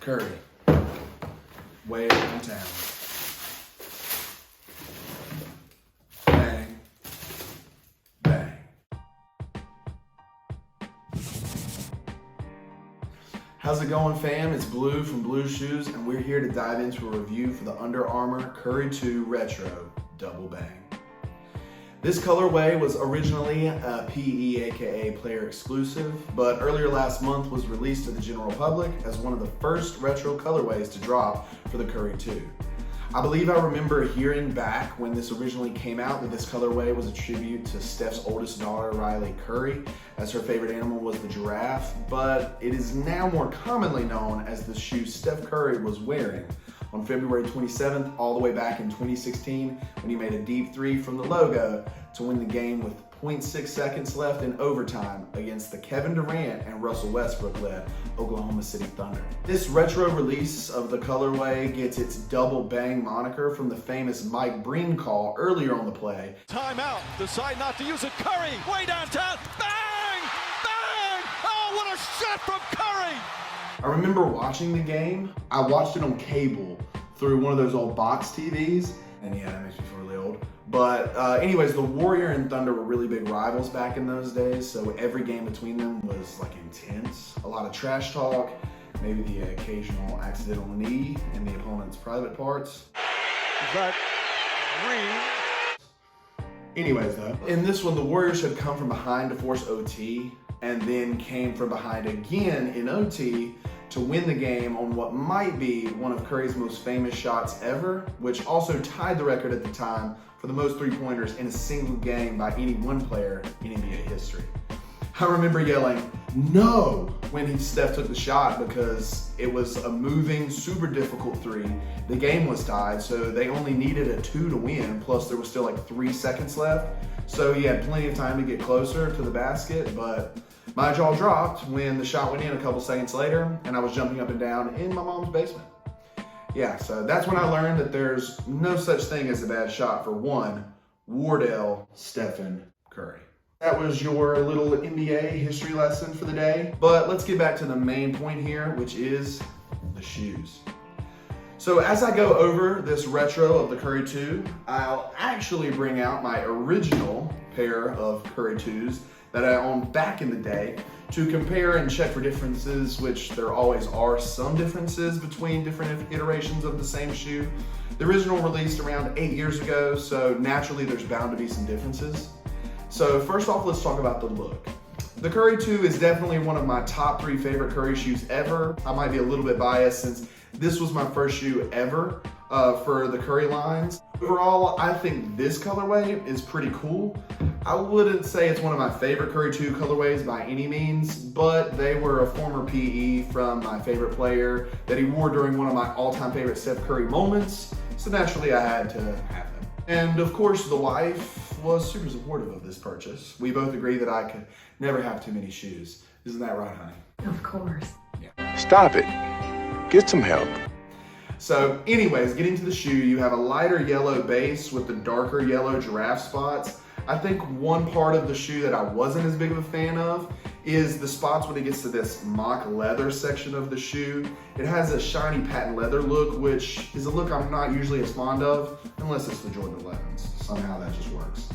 Curry, way downtown. Bang, bang. How's it going, fam? It's Blue from Blue Shoes, and we're here to dive into a review for the Under Armour Curry 2 Retro Double Bang. This colorway was originally a PE aka player exclusive, but earlier last month was released to the general public as one of the first retro colorways to drop for the Curry 2. I believe I remember hearing back when this originally came out that this colorway was a tribute to Steph's oldest daughter, Riley Curry, as her favorite animal was the giraffe, but it is now more commonly known as the shoe Steph Curry was wearing on February 27th, all the way back in 2016, when he made a deep three from the logo to win the game with 0.6 seconds left in overtime against the Kevin Durant and Russell Westbrook-led Oklahoma City Thunder. This retro release of the colorway gets its double bang moniker from the famous Mike Breen call earlier on the play. Timeout, decide not to use it. Curry, way downtown, bang, bang! Oh, what a shot from Curry! I remember watching the game. I watched it on cable through one of those old box TVs, and yeah, that makes me feel really old. But anyways, the Warrior and Thunder were really big rivals back in those days, so every game between them was like intense. A lot of trash talk, maybe the occasional accidental knee in the opponent's private parts. Is that Green? Anyways though, in this one, the Warriors had come from behind to force OT, and then came from behind again in OT to win the game on what might be one of Curry's most famous shots ever, which also tied the record at the time for the most three-pointers in a single game by any one player in NBA history. I remember yelling, "No!" when Steph took the shot because it was a moving, super difficult three. The game was tied, so they only needed a 2 to win, plus there was still like 3 seconds left. So he had plenty of time to get closer to the basket, but my jaw dropped when the shot went in a couple seconds later and I was jumping up and down in my mom's basement. Yeah, so that's when I learned that there's no such thing as a bad shot for one Wardell Stephen Curry. That was your little NBA history lesson for the day, but let's get back to the main point here, which is the shoes. So as I go over this retro of the Curry 2, I'll actually bring out my original pair of Curry 2s that I owned back in the day to compare and check for differences, which there always are some differences between different iterations of the same shoe. The original released around 8 years ago, so naturally there's bound to be some differences. So first off, let's talk about the look. The Curry 2 is definitely one of my top 3 favorite Curry shoes ever. I might be a little bit biased since this was my first shoe ever for the Curry lines. Overall, I think this colorway is pretty cool. I wouldn't say it's one of my favorite Curry 2 colorways by any means, but they were a former PE from my favorite player that he wore during one of my all-time favorite Steph Curry moments, so naturally I had to have them. And of course, the wife was super supportive of this purchase. We both agree that I could never have too many shoes. Isn't that right, honey? Of course. Yeah. Stop it. Get some help. So anyways, getting to the shoe, you have a lighter yellow base with the darker yellow giraffe spots. I think one part of the shoe that I wasn't as big of a fan of is the spots when it gets to this mock leather section of the shoe. It has a shiny patent leather look, which is a look I'm not usually as fond of, unless it's the Jordan 11s. Somehow that just works.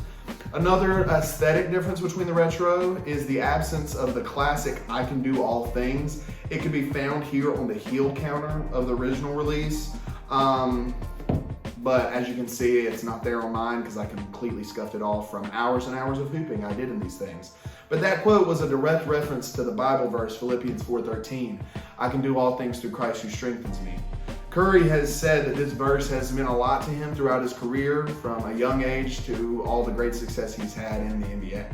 Another aesthetic difference between the retro is the absence of the classic "I can do all things." It can be found here on the heel counter of the original release. But as you can see, it's not there on mine because I completely scuffed it off from hours and hours of hooping I did in these things. But that quote was a direct reference to the Bible verse, Philippians 4:13. I can do all things through Christ who strengthens me. Curry has said that this verse has meant a lot to him throughout his career, from a young age to all the great success he's had in the NBA.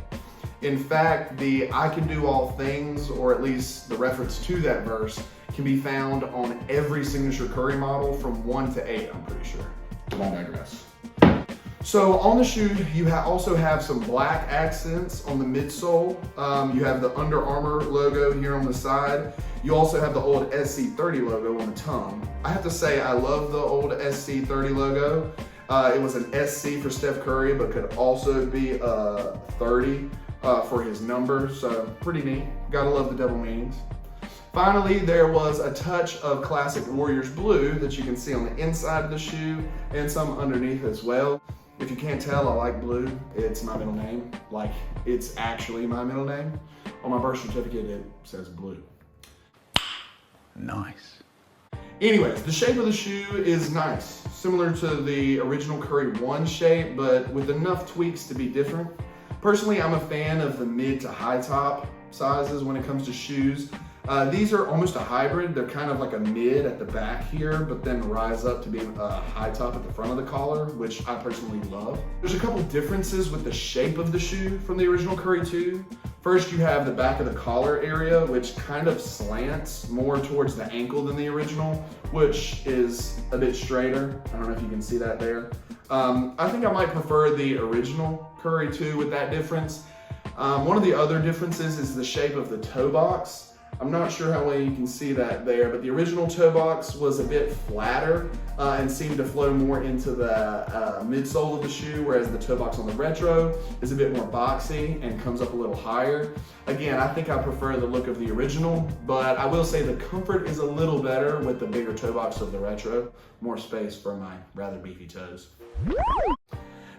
In fact, the "I can do all things," or at least the reference to that verse, can be found on every signature Curry model from 1 to 8, I'm pretty sure. But I digress. So on the shoe, you also have some black accents on the midsole. You have the Under Armour logo here on the side. You also have the old SC30 logo on the tongue. I have to say, I love the old SC30 logo. It was an SC for Steph Curry, but could also be a 30 for his number, so pretty neat. Gotta love the double meanings. Finally, there was a touch of classic Warriors blue that you can see on the inside of the shoe and some underneath as well. If you can't tell, I like blue. It's my middle name. Like, it's actually my middle name. On my birth certificate, it says blue. Nice. Anyways, the shape of the shoe is nice. Similar to the original Curry 1 shape, but with enough tweaks to be different. Personally, I'm a fan of the mid to high top sizes when it comes to shoes. These are almost a hybrid. They're kind of like a mid at the back here, but then rise up to being a high top at the front of the collar, which I personally love. There's a couple differences with the shape of the shoe from the original Curry 2. First, you have the back of the collar area, which kind of slants more towards the ankle than the original, which is a bit straighter. I don't know if you can see that there. I think I might prefer the original Curry 2 with that difference. One of the other differences is the shape of the toe box. I'm not sure how well you can see that there, but the original toe box was a bit flatter and seemed to flow more into the midsole of the shoe, whereas the toe box on the retro is a bit more boxy and comes up a little higher. Again, I think I prefer the look of the original, but I will say the comfort is a little better with the bigger toe box of the retro. More space for my rather beefy toes.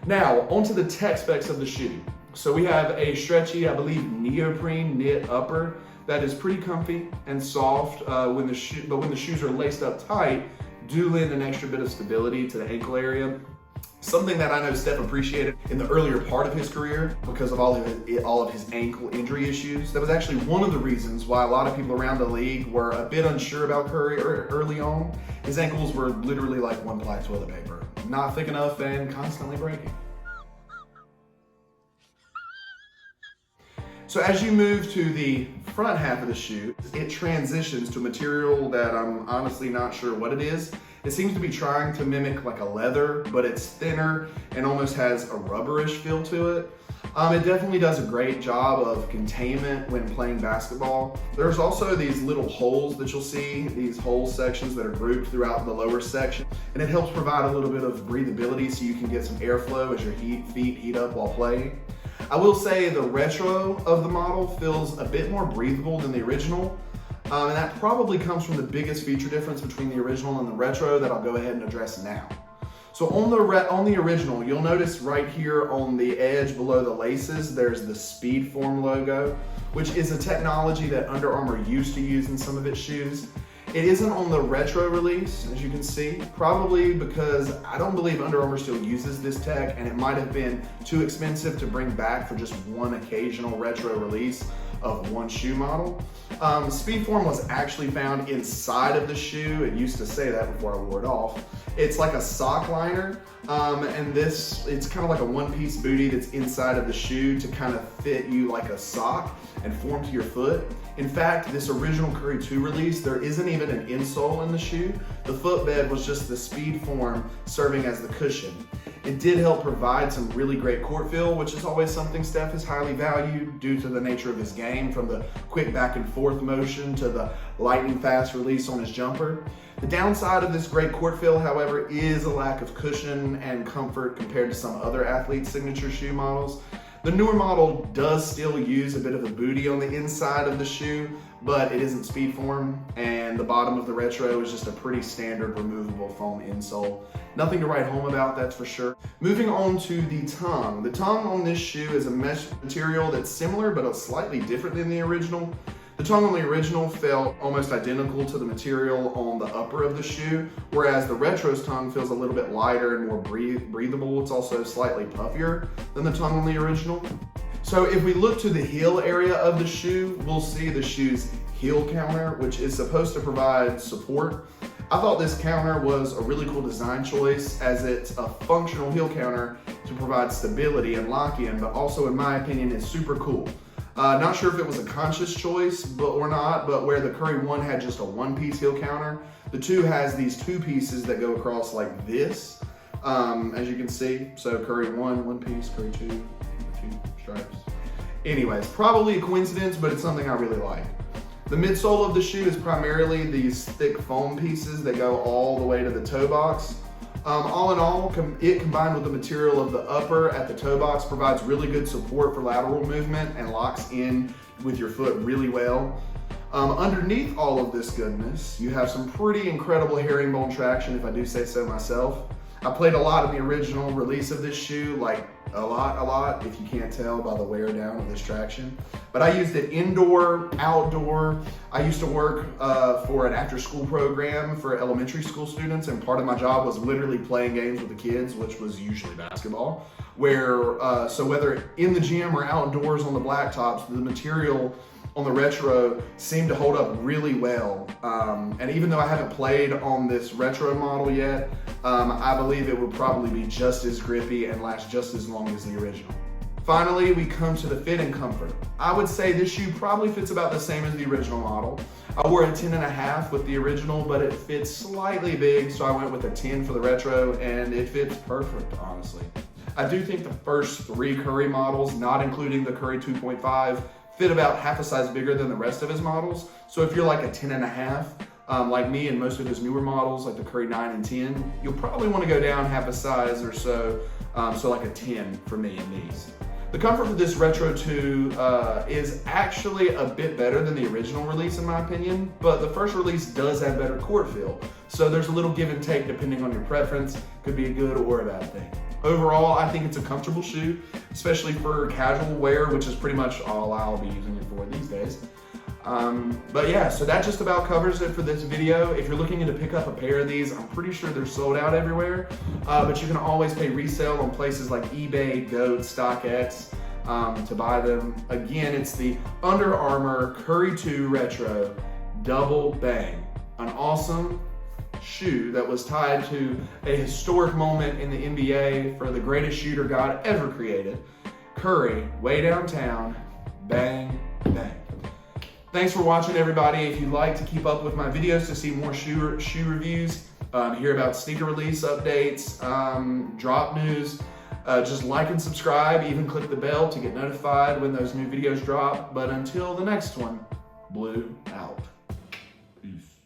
Now, onto the tech specs of the shoe. So we have a stretchy, I believe, neoprene knit upper that is pretty comfy and soft, but when the shoes are laced up tight, do lend an extra bit of stability to the ankle area. Something that I know Steph appreciated in the earlier part of his career because of all of his ankle injury issues. That was actually one of the reasons why a lot of people around the league were a bit unsure about Curry early on. His ankles were literally like one-ply toilet paper, not thick enough and constantly breaking. So as you move to the front half of the shoe, it transitions to a material that I'm honestly not sure what it is. It seems to be trying to mimic like a leather, but it's thinner and almost has a rubberish feel to it. It definitely does a great job of containment when playing basketball. There's also these little holes that you'll see, these hole sections that are grouped throughout the lower section, and it helps provide a little bit of breathability so you can get some airflow as your feet heat up while playing. I will say the retro of the model feels a bit more breathable than the original, and that probably comes from the biggest feature difference between the original and the retro that I'll go ahead and address now. So on the original, you'll notice right here on the edge below the laces, there's the Speedform logo, which is a technology that Under Armour used to use in some of its shoes. It isn't on the retro release, as you can see, probably because I don't believe Under Armour still uses this tech, and it might have been too expensive to bring back for just one occasional retro release of one shoe model. Speedform was actually found inside of the shoe. It used to say that before I wore it off. It's like a sock liner, and it's kind of like a one-piece booty that's inside of the shoe to kind of fit you like a sock and form to your foot. In fact, this original Curry 2 release, there isn't even an insole in the shoe. The footbed was just the Speedform serving as the cushion. It did help provide some really great court feel, which is always something Steph has highly valued due to the nature of his game, from the quick back and forth motion to the lightning fast release on his jumper. The downside of this great court feel, however, is a lack of cushion and comfort compared to some other athletes' signature shoe models. The newer model does still use a bit of a booty on the inside of the shoe, but it isn't Speedform, and the bottom of the retro is just a pretty standard removable foam insole. Nothing to write home about, that's for sure. Moving on to the tongue. The tongue on this shoe is a mesh material that's similar but slightly different than the original. The tongue on the original felt almost identical to the material on the upper of the shoe, whereas the retro's tongue feels a little bit lighter and more breathable. It's also slightly puffier than the tongue on the original. So if we look to the heel area of the shoe, we'll see the shoe's heel counter, which is supposed to provide support. I thought this counter was a really cool design choice, as it's a functional heel counter to provide stability and lock-in, but also, in my opinion, is super cool. Not sure if it was a conscious choice or not, but where the Curry 1 had just a one-piece heel counter, the 2 has these 2 pieces that go across like this, as you can see. So Curry 1, 1 piece, Curry 2, 2 stripes. Anyways, probably a coincidence, but it's something I really like. The midsole of the shoe is primarily these thick foam pieces that go all the way to the toe box. All in all, it combined with the material of the upper at the toe box provides really good support for lateral movement and locks in with your foot really well. Underneath all of this goodness, you have some pretty incredible herringbone traction, if I do say so myself. I played a lot of the original release of this shoe, like a lot, if you can't tell by the wear down of this traction. But I used it indoor, outdoor. I used to work for an after-school program for elementary school students, and part of my job was literally playing games with the kids, which was usually basketball. So whether in the gym or outdoors on the blacktops, the material on the Retro seemed to hold up really well. And even though I haven't played on this Retro model yet, I believe it will probably be just as grippy and last just as long as the original. Finally, we come to the fit and comfort. I would say this shoe probably fits about the same as the original model. I wore a 10.5 with the original, but it fits slightly big, so I went with a 10 for the Retro, and it fits perfect, honestly. I do think the first 3 Curry models, not including the Curry 2.5, fit about half a size bigger than the rest of his models. So if you're like a 10.5, like me and most of his newer models, like the Curry 9 and 10, you'll probably want to go down half a size or so, so like a 10 for me in these. The comfort for this Retro 2 is actually a bit better than the original release in my opinion, but the first release does have better court feel. So there's a little give and take depending on your preference. Could be a good or a bad thing. Overall, I think it's a comfortable shoe, especially for casual wear, which is pretty much all I'll be using it for these days. But yeah, so that just about covers it for this video. If you're looking to pick up a pair of these, I'm pretty sure they're sold out everywhere, but you can always pay resale on places like eBay, GOAT, StockX to buy them. Again, it's the Under Armour Curry 2 Retro Double Bang, an awesome shoe that was tied to a historic moment in the NBA for the greatest shooter God ever created, Curry, way downtown, bang, bang. Thanks for watching, everybody. If you'd like to keep up with my videos to see more shoe reviews, hear about sneaker release updates, drop news, just like and subscribe, even click the bell to get notified when those new videos drop. But until the next one, Blue out. Peace.